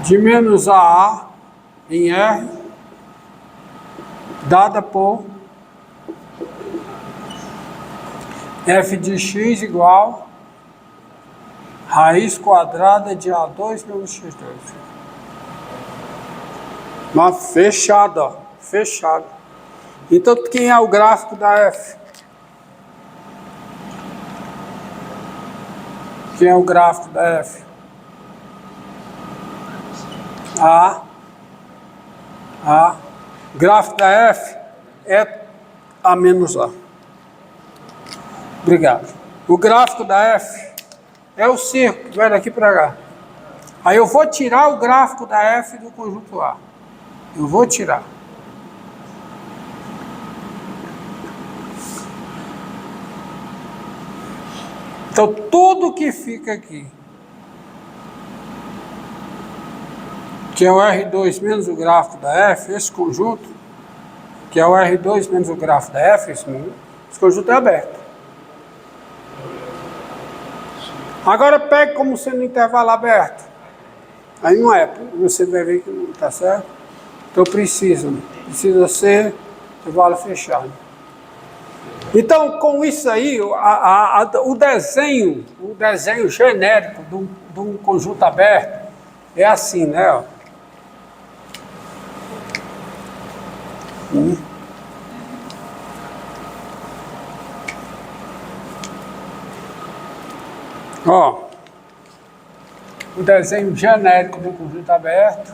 de menos a em R, dada por f de x igual raiz quadrada de A2 menos x2. Mas fechado, ó, fechado. Então, quem é o gráfico da f? Quem é o gráfico da f? A. O gráfico da f é A menos A. Obrigado. O gráfico da f é o círculo que vai daqui para cá. Aí eu vou tirar o gráfico da f do conjunto A. Eu vou tirar. Então, tudo que fica aqui, que é o R2 menos o gráfico da f, esse conjunto, que é o R2 menos o gráfico da f, esse conjunto é aberto. Agora pegue como sendo intervalo aberto. Aí não é, você vai ver que não está certo. Então precisa ser intervalo fechado. Então, com isso aí, o desenho genérico de um conjunto aberto é assim, né? Ó. Ó, o desenho genérico do conjunto aberto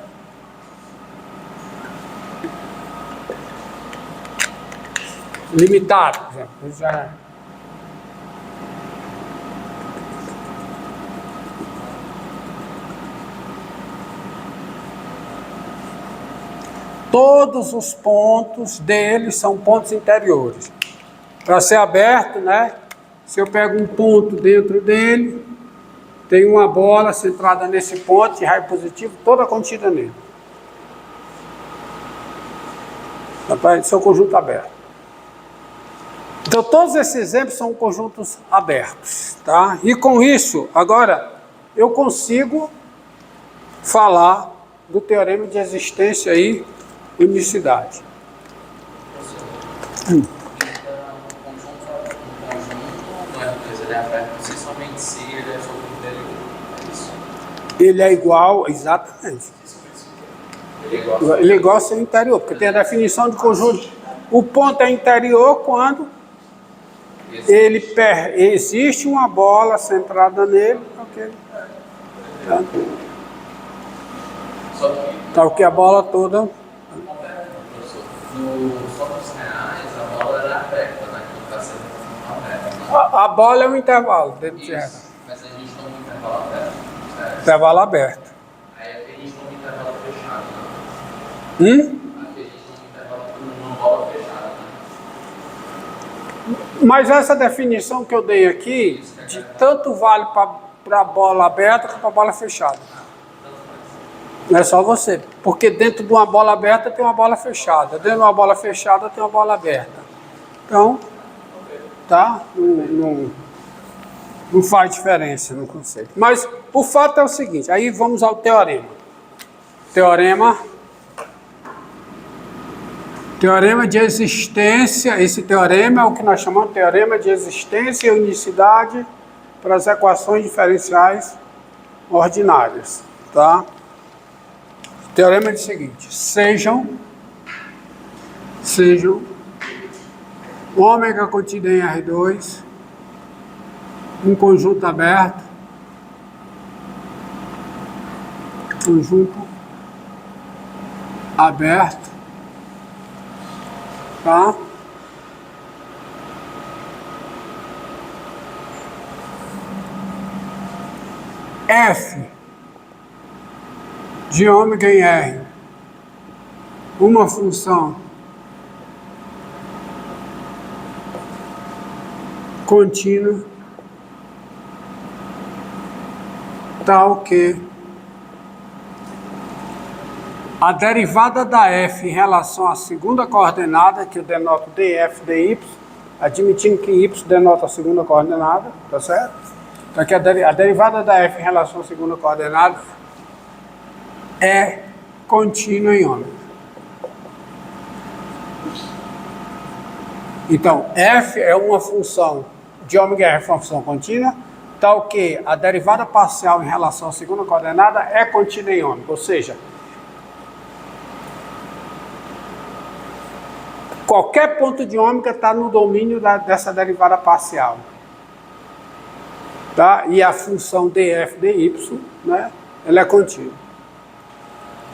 limitado, por exemplo, já. Todos os pontos dele são pontos interiores. Para ser aberto, né? Se eu pego um ponto dentro dele, tem uma bola centrada nesse ponto de raio positivo, toda contida nele. Esse é o conjunto aberto. Então, todos esses exemplos são conjuntos abertos, tá? E com isso, agora, eu consigo falar do teorema de existência e unicidade. Ele é igual, exatamente. Ele é igual ao seu interior, porque tem a definição de conjunto. O ponto é interior quando existe uma bola centrada nele. Okay. Tá o que a bola toda. Só nos reais, a bola era aberta, né? Não está sendo aberta. A bola é um intervalo dentro de real. Mas a gente está no intervalo aberto. Intervalo aberto. Aí aqui a gente está no intervalo fechado, né? Aqui a gente está no intervalo numa bola fechada, né? Mas essa definição que eu dei aqui, de tanto vale para a bola aberta como para a bola fechada. Não é só você, porque dentro de uma bola aberta tem uma bola fechada, dentro de uma bola fechada tem uma bola aberta. Então, tá? Não faz diferença no conceito. Mas o fato é o seguinte, aí vamos ao teorema. Teorema de existência, esse teorema é o que nós chamamos de teorema de existência e unicidade para as equações diferenciais ordinárias, tá? O teorema é o seguinte, sejam ômega contido em R2, um conjunto aberto, tá? F de ômega em R, uma função contínua tal que a derivada da f em relação à segunda coordenada, que eu denoto df dy, admitindo que y denota a segunda coordenada, tá certo? Então aqui a derivada da f em relação à segunda coordenada é contínua em ômega. Então, f é uma função de ômega r, uma função contínua, tal que a derivada parcial em relação à segunda coordenada é contínua em ômega, ou seja, qualquer ponto de ômega está no domínio dessa derivada parcial. Tá? E a função df dy, né, ela é contínua.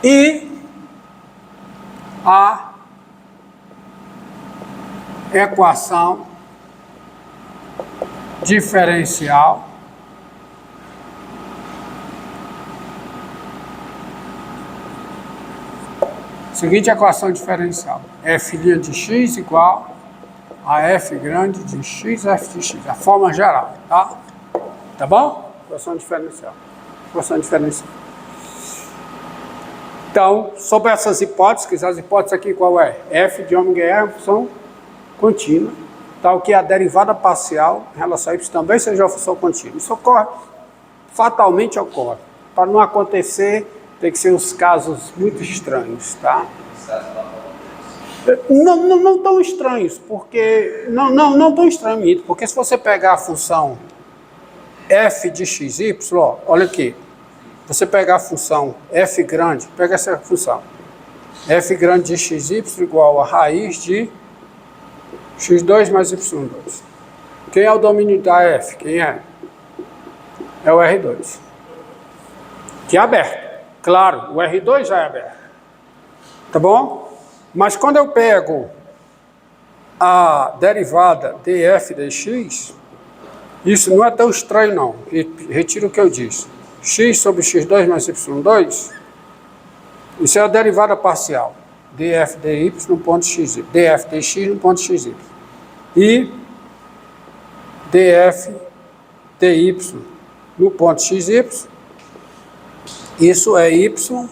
E a equação diferencial seguinte equação diferencial: f' de x igual a f grande de x, f de x, a forma geral, tá? Tá bom? Equação diferencial. Equação diferencial. Então, sobre essas hipóteses, as hipóteses aqui qual é? F de ômega é uma função contínua, tal que a derivada parcial em relação a y também seja uma função contínua. Isso ocorre, fatalmente ocorre. Para não acontecer, tem que ser uns casos muito estranhos, tá? Não tão estranhos, porque... Não tão estranhos, porque se você pegar a função f de xy, ó, olha aqui. Você pegar a função f grande, pega essa função. F grande de xy igual a raiz de x2 mais y2. Quem é o domínio da f? Quem é? É o R2. Que é aberto. Claro, o R2 já é aberto. Tá bom? Mas quando eu pego a derivada df dx, isso não é tão estranho não. Retiro o que eu disse. X sobre x2 mais y2, isso é a derivada parcial. Df dy no ponto xy. Df dx no ponto xy. E df dy no ponto xy, isso é y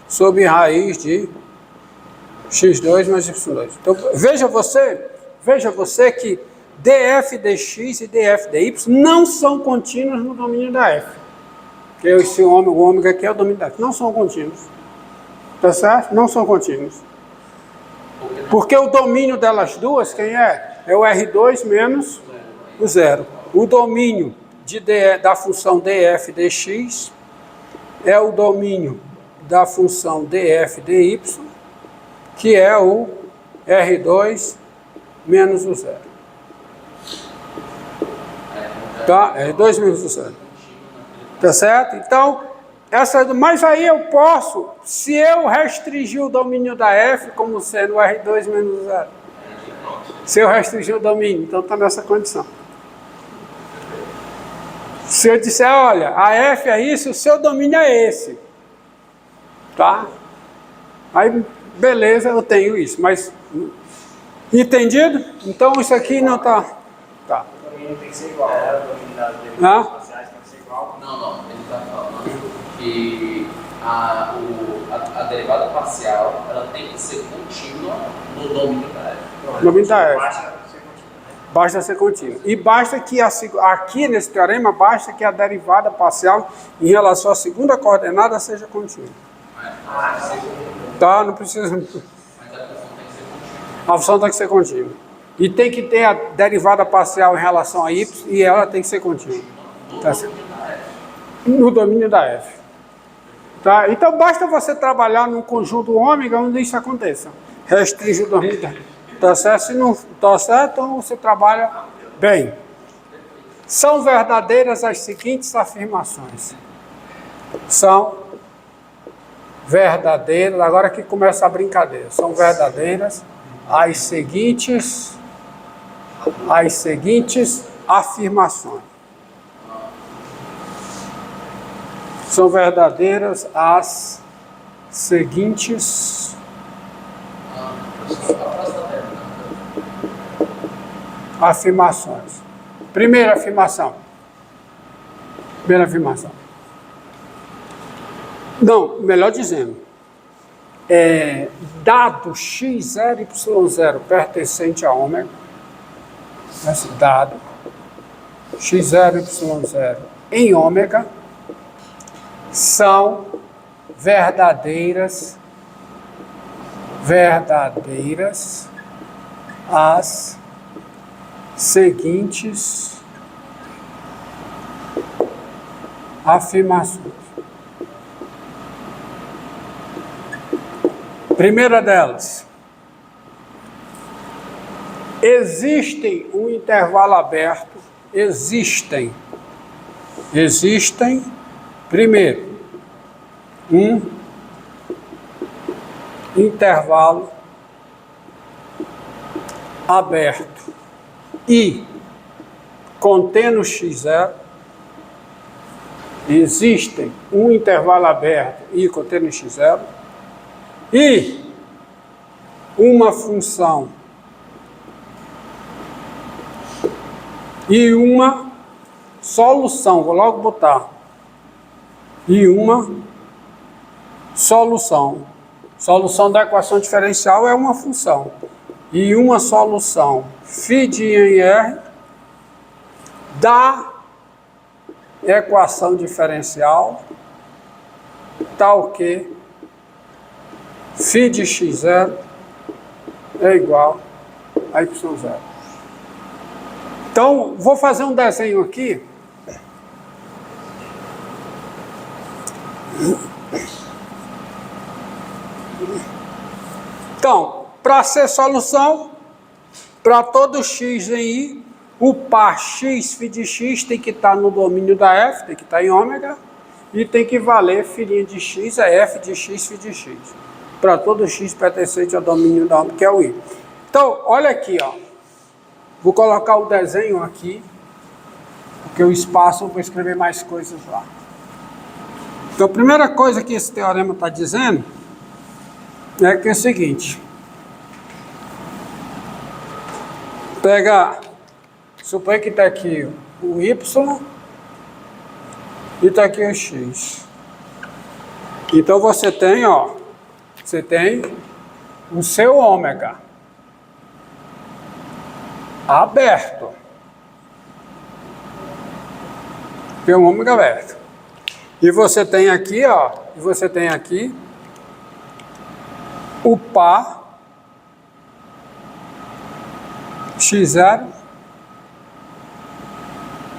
sobre raiz de x2 mais y2. Então, veja você que df dx e df dy não são contínuos no domínio da f. Que esse o ômega aqui é o domínio da f. Não são contínuos. Tá certo? Não são contínuos. Porque o domínio delas duas, quem é? É o R2 menos o zero. O domínio da função df dx é o domínio da função df dy, que é o R2 menos o zero. Tá? R2 menos o zero. Tá certo? Então, mas aí eu posso, se eu restringir o domínio da f como sendo o R2 menos o zero. Se eu restringir o domínio, então está nessa condição. Se eu disser, olha, a f é isso, o seu domínio é esse. Tá? Aí, beleza, eu tenho isso, mas... Entendido? Então, isso aqui não está... Tá. O domínio tem que ser igual, né? O domínio das Não, ele está falando que a derivada parcial ela tem que ser contínua no domínio da f. Domínio da f. Basta ser contínua. E basta que, aqui nesse teorema, basta que a derivada parcial em relação à segunda coordenada seja contínua. Tá? Não precisa... A função tem que ser contínua. E tem que ter a derivada parcial em relação a y e ela tem que ser contínua. Tá certo? No domínio da f. Tá? Então basta você trabalhar num conjunto ômega onde isso aconteça. Restringe o domínio da f. Tá certo? Se não tá certo, então você trabalha bem. São verdadeiras as seguintes afirmações. São verdadeiras, agora que começa a brincadeira. São verdadeiras as seguintes afirmações. São verdadeiras as seguintes afirmações. Primeira afirmação. Não, melhor dizendo, dado x0, y0 pertencente a ômega, esse dado x0, y0 em ômega, são verdadeiras as seguintes afirmações. Primeira delas, existem um intervalo aberto, existem, primeiro, um intervalo aberto e contendo x0, existem um intervalo aberto e contendo x0 e uma função e uma solução, vou logo botar, e uma solução. Solução da equação diferencial é uma função. E uma solução φ de I em R da equação diferencial tal que φ de x0 é igual a y0. Então, vou fazer um desenho aqui. Então, para ser solução, para todo x em I, o par x φ de x tem que estar no domínio da f, tem que estar em ômega, e tem que valer φ de x é f de x φ de x. Para todo x pertencente ao domínio da ômega, que é o I. Então, olha aqui, ó. Vou colocar o desenho aqui, porque o espaço eu vou escrever mais coisas lá. Então, a primeira coisa que esse teorema está dizendo é que é o seguinte. Pega, supõe que está aqui o y e está aqui o x. Então, você tem, ó, o seu ômega aberto. Tem um ômega aberto. E você tem aqui, ó, o par x0,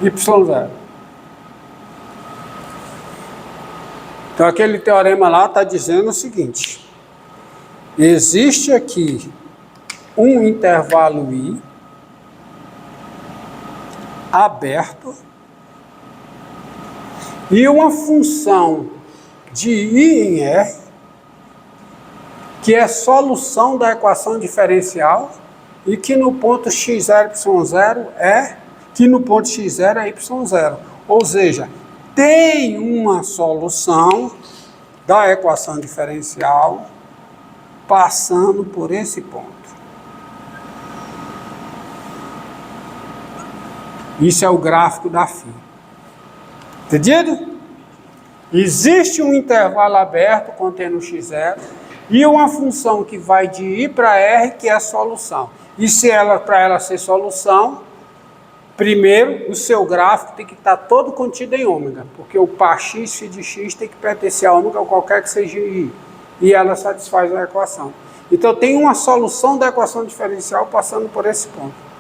y0. Então, aquele teorema lá está dizendo o seguinte: existe aqui um intervalo I aberto e uma função de I em R que é solução da equação diferencial e que no ponto x0, y0 é y0. Ou seja, tem uma solução da equação diferencial passando por esse ponto. Isso é o gráfico da φ. Entendido? Existe um intervalo aberto contendo x0 e uma função que vai de I para R, que é a solução. E se para ela ser solução, primeiro o seu gráfico tem que estar todo contido em ômega, porque o par x φ de x tem que pertencer a ômega ou qualquer que seja I. E ela satisfaz a equação. Então tem uma solução da equação diferencial passando por esse ponto.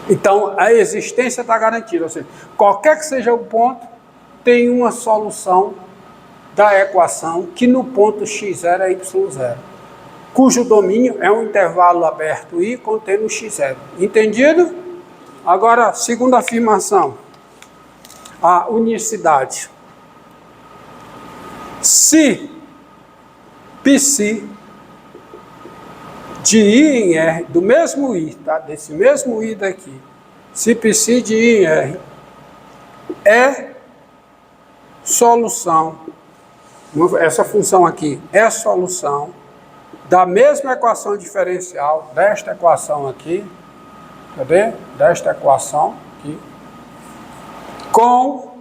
Então, a existência está garantida, ou seja, qualquer que seja o ponto, tem uma solução da equação que no ponto x0 é y0, cujo domínio é um intervalo aberto I contendo x0. Entendido? Agora, segunda afirmação, a unicidade. Se psi de I em R, do mesmo I, tá? Desse mesmo I daqui, se psi de I em R é solução, essa função aqui é solução da mesma equação diferencial, desta equação aqui, cadê? Desta equação aqui, com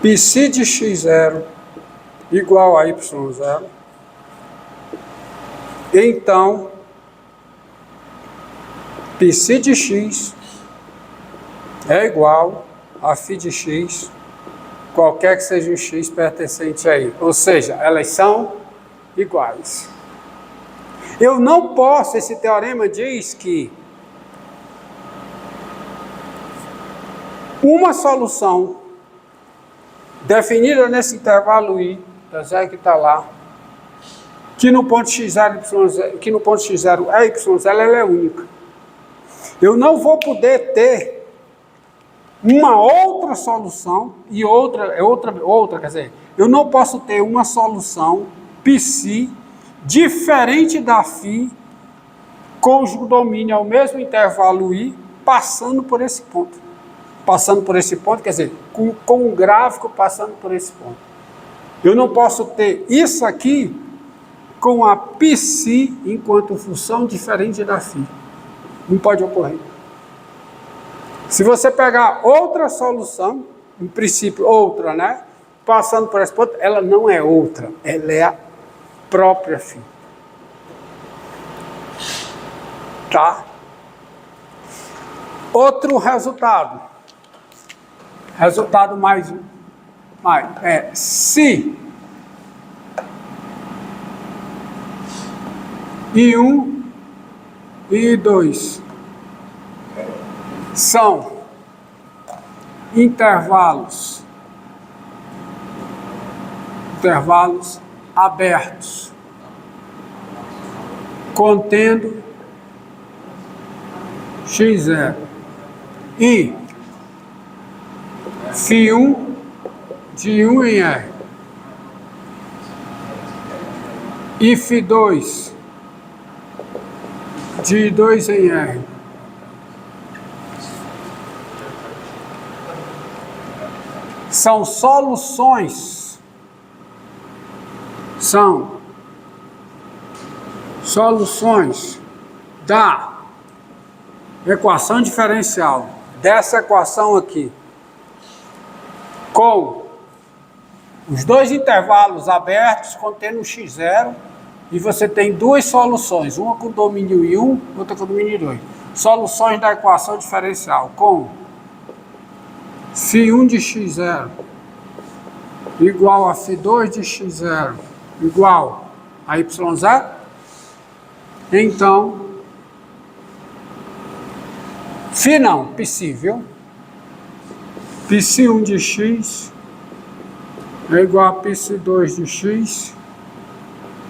psi de x0 igual a y0, então, psi de x é igual a φ de x qualquer que seja o x pertencente aí. Ou seja, elas são iguais. Eu não posso, esse teorema diz que uma solução definida nesse intervalo I, tá certo, que está lá, que no ponto x0, que no ponto x0 é y0, ela é única. Eu não vou poder ter uma outra solução e outra, quer dizer, eu não posso ter uma solução psi diferente da φ cujo domínio é o mesmo intervalo I passando por esse ponto. Passando por esse ponto, quer dizer, com um gráfico passando por esse ponto. Eu não posso ter isso aqui com a psi enquanto função diferente da φ. Não pode ocorrer. Se você pegar outra solução, em princípio outra, né? Passando por esse ponto, ela não é outra, ela é a própria φ. Tá? Outro resultado. Resultado mais é se I1 e I2 são intervalos abertos, contendo x0 e φ1 de 1 em R e φ2 de 2 em R são soluções da equação diferencial dessa equação aqui com os dois intervalos abertos contendo x0 e você tem duas soluções, uma com domínio I1, outra com domínio I2. Soluções da equação diferencial com φ1 de x0 igual a φ2 de x0 igual a y0. Então, φ não, psi, viu? Psi1 de x é igual a psi2 de x,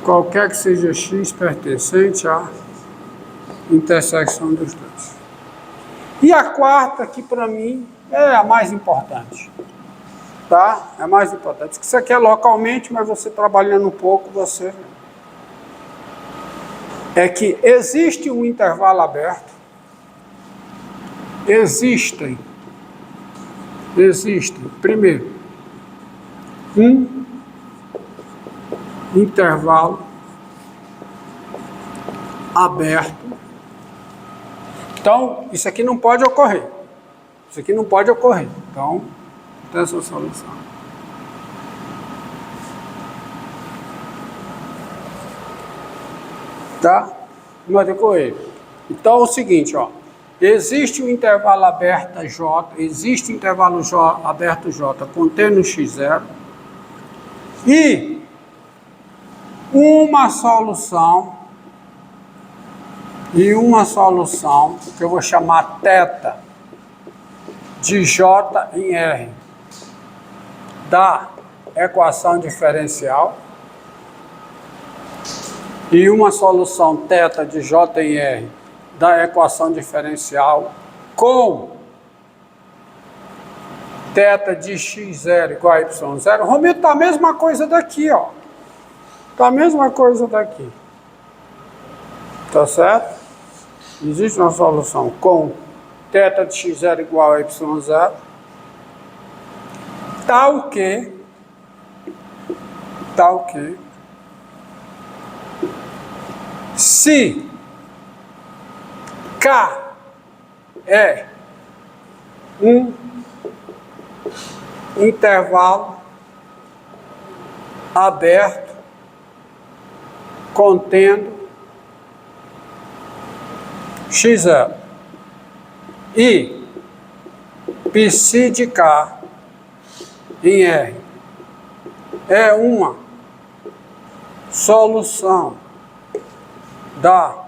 qualquer que seja x pertencente à intersecção dos dois. E a quarta, que para mim é a mais importante, tá? É a mais importante. Isso aqui é localmente, mas você trabalhando um pouco, você... É que existe um intervalo aberto, existem, primeiro, um intervalo aberto. Então, isso aqui não pode ocorrer. Isso aqui não pode ocorrer. Então, tem essa solução. Tá? Não vai ocorrer. Então, é o seguinte, ó. Existe um intervalo aberto J, existe um intervalo aberto J contendo x0 e uma solução que eu vou chamar θ de J em R da equação diferencial e uma solução θ de J em R da equação diferencial com θ de x0 igual a y0. Romildo, está a mesma coisa daqui, ó. Está a mesma coisa daqui. Tá certo? Existe uma solução com θ de x0 igual a y0, tal que se K é um intervalo aberto contendo x0 e psi de K em R é uma solução da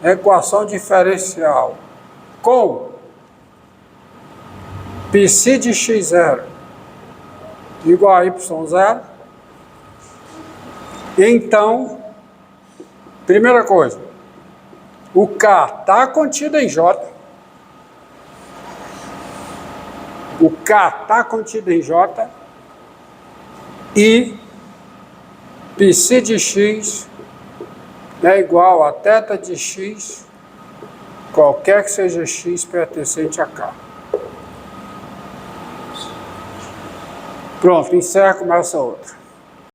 equação diferencial com psi de x0 igual a y0, então, primeira coisa, o K está contido em J. O K está contido em J e psi de x é igual a θ de x, qualquer que seja x pertencente a K. Pronto, encerra, começa outra.